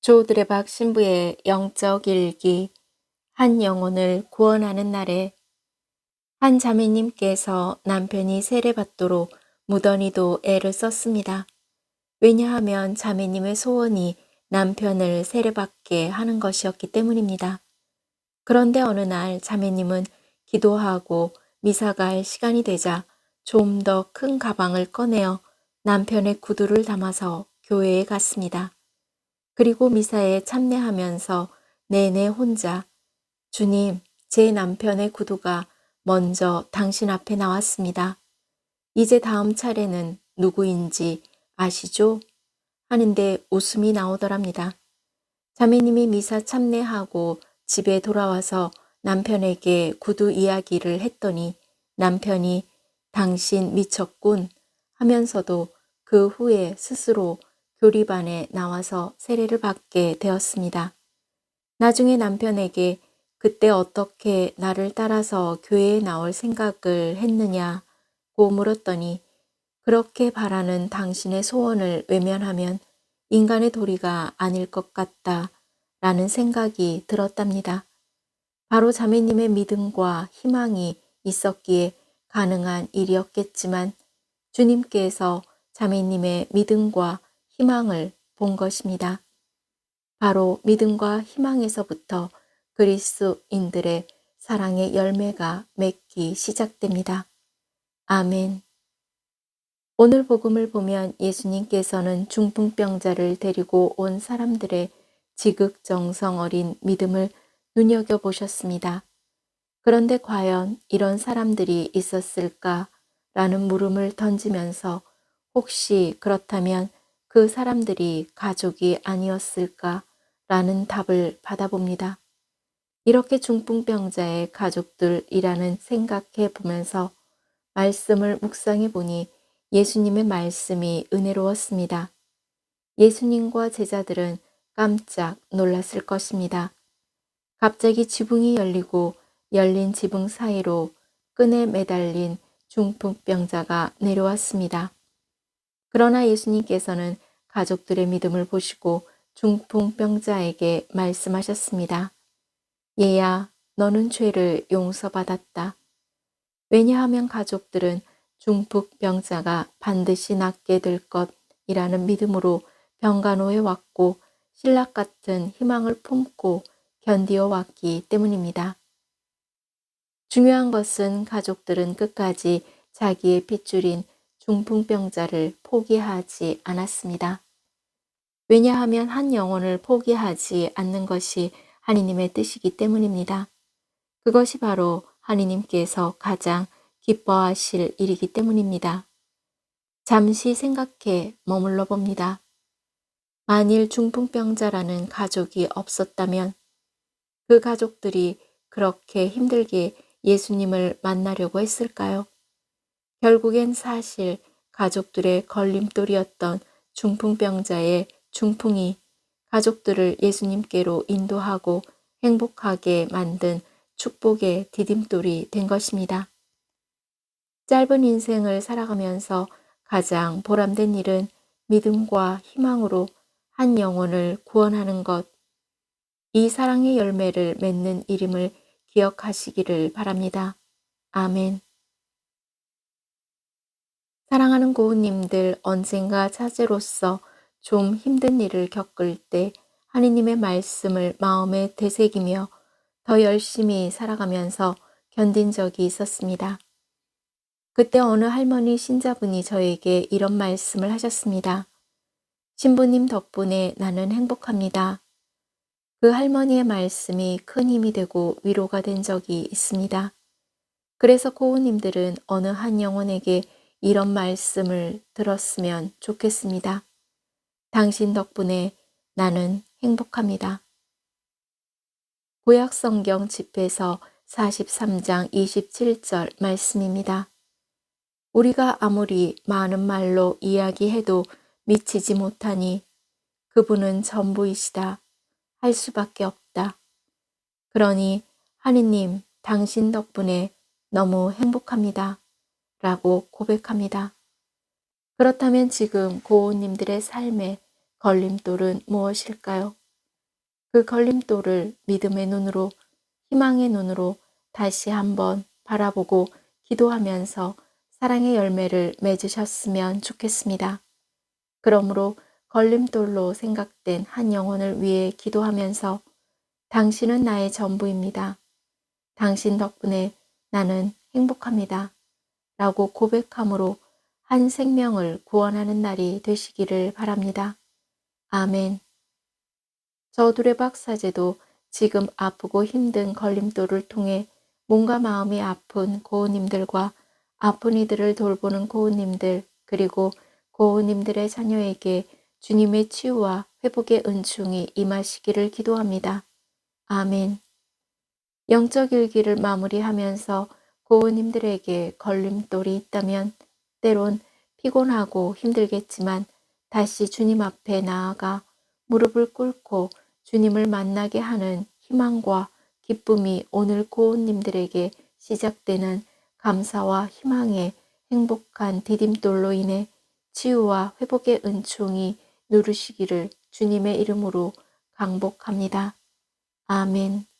조드레박 신부의 영적 일기. 한 영혼을 구원하는 날에 한 자매님께서 남편이 세례받도록 무던히도 애를 썼습니다. 왜냐하면 자매님의 소원이 남편을 세례받게 하는 것이었기 때문입니다. 그런데 어느 날 자매님은 기도하고 미사가 할 시간이 되자 좀 더 큰 가방을 꺼내어 남편의 구두를 담아서 교회에 갔습니다. 그리고 미사에 참여하면서 내내 혼자 주님, 제 남편의 구두가 먼저 당신 앞에 나왔습니다. 이제 다음 차례는 누구인지 아시죠? 하는데 웃음이 나오더랍니다. 자매님이 미사 참례하고 집에 돌아와서 남편에게 구두 이야기를 했더니 남편이 당신 미쳤군 하면서도 그 후에 스스로 교리반에 나와서 세례를 받게 되었습니다. 나중에 남편에게 그때 어떻게 나를 따라서 교회에 나올 생각을 했느냐고 물었더니 그렇게 바라는 당신의 소원을 외면하면 인간의 도리가 아닐 것 같다 라는 생각이 들었답니다. 바로 자매님의 믿음과 희망이 있었기에 가능한 일이었겠지만 주님께서 자매님의 믿음과 희망을 본 것입니다. 바로 믿음과 희망에서부터 그리스도인들의 사랑의 열매가 맺기 시작됩니다. 아멘. 오늘 복음을 보면 예수님께서는 중풍병자를 데리고 온 사람들의 지극정성 어린 믿음을 눈여겨보셨습니다. 그런데 과연 이런 사람들이 있었을까라는 물음을 던지면서 혹시 그렇다면 그 사람들이 가족이 아니었을까라는 답을 받아봅니다. 이렇게 중풍병자의 가족들이라는 생각해 보면서 말씀을 묵상해 보니 예수님의 말씀이 은혜로웠습니다. 예수님과 제자들은 깜짝 놀랐을 것입니다. 갑자기 지붕이 열리고 열린 지붕 사이로 끈에 매달린 중풍병자가 내려왔습니다. 그러나 예수님께서는 가족들의 믿음을 보시고 중풍병자에게 말씀하셨습니다. 얘야, 너는 죄를 용서받았다. 왜냐하면 가족들은 중풍병자가 반드시 낫게 될 것이라는 믿음으로 병간호에 왔고 신락 같은 희망을 품고 견디어 왔기 때문입니다. 중요한 것은 가족들은 끝까지 자기의 핏줄인 중풍병자를 포기하지 않았습니다. 왜냐하면 한 영혼을 포기하지 않는 것이 하느님의 뜻이기 때문입니다. 그것이 바로 하느님께서 가장 기뻐하실 일이기 때문입니다. 잠시 생각해 머물러 봅니다. 만일 중풍병자라는 가족이 없었다면 그 가족들이 그렇게 힘들게 예수님을 만나려고 했을까요? 결국엔 사실 가족들의 걸림돌이었던 중풍병자의 중풍이 가족들을 예수님께로 인도하고 행복하게 만든 축복의 디딤돌이 된 것입니다. 짧은 인생을 살아가면서 가장 보람된 일은 믿음과 희망으로 한 영혼을 구원하는 것, 이 사랑의 열매를 맺는 일임을 기억하시기를 바랍니다. 아멘. 사랑하는 고우님들, 언젠가 자제로서 좀 힘든 일을 겪을 때 하느님의 말씀을 마음에 되새기며 더 열심히 살아가면서 견딘 적이 있었습니다. 그때 어느 할머니 신자분이 저에게 이런 말씀을 하셨습니다. 신부님 덕분에 나는 행복합니다. 그 할머니의 말씀이 큰 힘이 되고 위로가 된 적이 있습니다. 그래서 고우님들은 어느 한 영혼에게 이런 말씀을 들었으면 좋겠습니다. 당신 덕분에 나는 행복합니다. 구약성경 집회서 43장 27절 말씀입니다. 우리가 아무리 많은 말로 이야기해도 미치지 못하니 그분은 전부이시다 할 수밖에 없다. 그러니 하느님, 당신 덕분에 너무 행복합니다. 라고 고백합니다. 그렇다면 지금 고우님들의 삶의 걸림돌은 무엇일까요? 그 걸림돌을 믿음의 눈으로, 희망의 눈으로 다시 한번 바라보고 기도하면서 사랑의 열매를 맺으셨으면 좋겠습니다. 그러므로 걸림돌로 생각된 한 영혼을 위해 기도하면서 당신은 나의 전부입니다. 당신 덕분에 나는 행복합니다. 라고 고백함으로 한 생명을 구원하는 날이 되시기를 바랍니다. 아멘. 저 둘의 박사제도 지금 아프고 힘든 걸림돌을 통해 몸과 마음이 아픈 고우님들과 아픈 이들을 돌보는 고우님들 그리고 고우님들의 자녀에게 주님의 치유와 회복의 은총이 임하시기를 기도합니다. 아멘. 영적 일기를 마무리하면서 고우님들에게 걸림돌이 있다면 때론 피곤하고 힘들겠지만 다시 주님 앞에 나아가 무릎을 꿇고 주님을 만나게 하는 희망과 기쁨이 오늘 고우님들에게 시작되는 감사와 희망의 행복한 디딤돌로 인해 치유와 회복의 은총이 누르시기를 주님의 이름으로 강복합니다. 아멘.